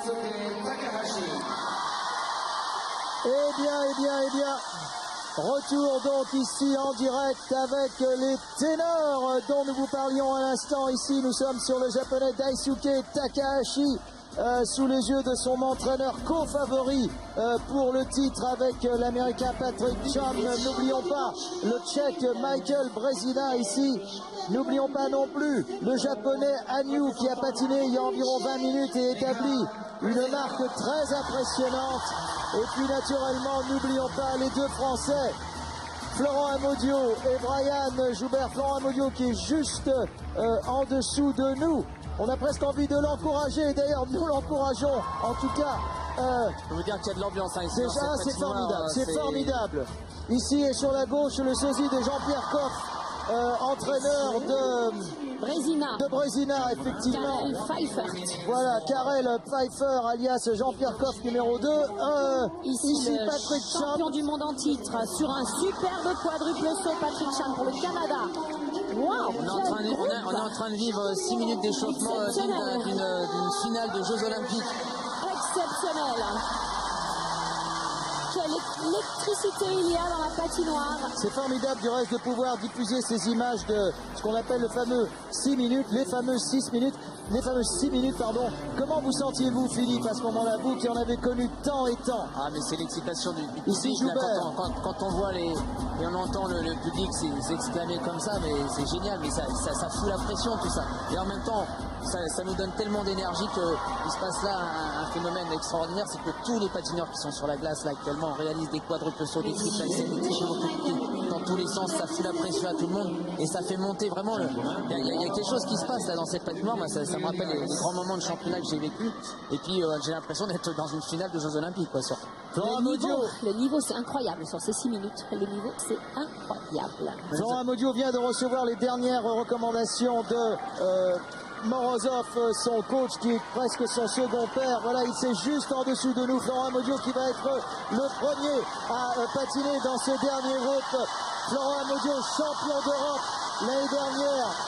Eh bien. Retour donc ici en direct avec les ténors dont nous vous parlions à l'instant. Ici, nous sommes sur le japonais Daisuke Takahashi, sous les yeux de son entraîneur co-favori pour le titre avec l'américain Patrick Cham. N'oublions pas le tchèque Michael Brezina ici. N'oublions pas non plus le japonais Hanyu qui a patiné il y a environ 20 minutes et établi une marque très impressionnante. Et puis naturellement, n'oublions pas les deux Français, Florent Amodio et Brian Joubert. Florent Amodio qui est juste en dessous de nous. On a presque envie de l'encourager, et d'ailleurs nous l'encourageons. En tout cas, je peux vous dire qu'il y a de l'ambiance ici. Déjà, c'est formidable, c'est formidable. Ici et sur la gauche, le sosie de Jean-Pierre Coff, entraîneur de Brezina, effectivement. Karel Pfeiffer. Voilà, Karel Pfeiffer, alias Jean-Pierre Coff, numéro 2. Ici Patrick champion Cham. du monde en titre sur un superbe quadruple saut. Patrick Cham pour le Canada. Wow, on est en train de vivre 6 minutes d'échauffement d'une finale de Jeux Olympiques. Exceptionnel. Quelle électricité il y a dans la patinoire. C'est formidable du reste de pouvoir diffuser ces images de ce qu'on appelle le fameux 6 minutes, les fameuses 6 minutes. Comment vous sentiez-vous, Philippe, à ce moment-là, vous qui en avez connu tant et tant? Ah, mais c'est l'excitation du Ici, public. Là, quand on voit et on entend le public s'exclamer comme ça, mais c'est génial, mais ça fout la pression, tout ça. Et en même temps, ça nous donne tellement d'énergie qu'il se passe là un phénomène extraordinaire, c'est que tous les patineurs qui sont sur la glace là actuellement réalisent des quadruples sauts, des triples axels, des triples dans tous les sens, ça fout la pression à tout le monde et ça fait monter vraiment il y a quelque chose qui se passe là dans cette patinoire. Moi, ça me rappelle les grands moments de championnat que j'ai vécu, et puis j'ai l'impression d'être dans une finale de Jeux Olympiques, quoi. Le niveau c'est incroyable sur ces 6 minutes. Le niveau c'est incroyable. Florent Amodio vient de recevoir les dernières recommandations de Morozov, son coach, qui est presque son second père. Voilà, il est juste en dessous de nous. Florent Amodio qui va être le premier à patiner dans ce dernier groupe. Florent Amodio, champion d'Europe l'année dernière.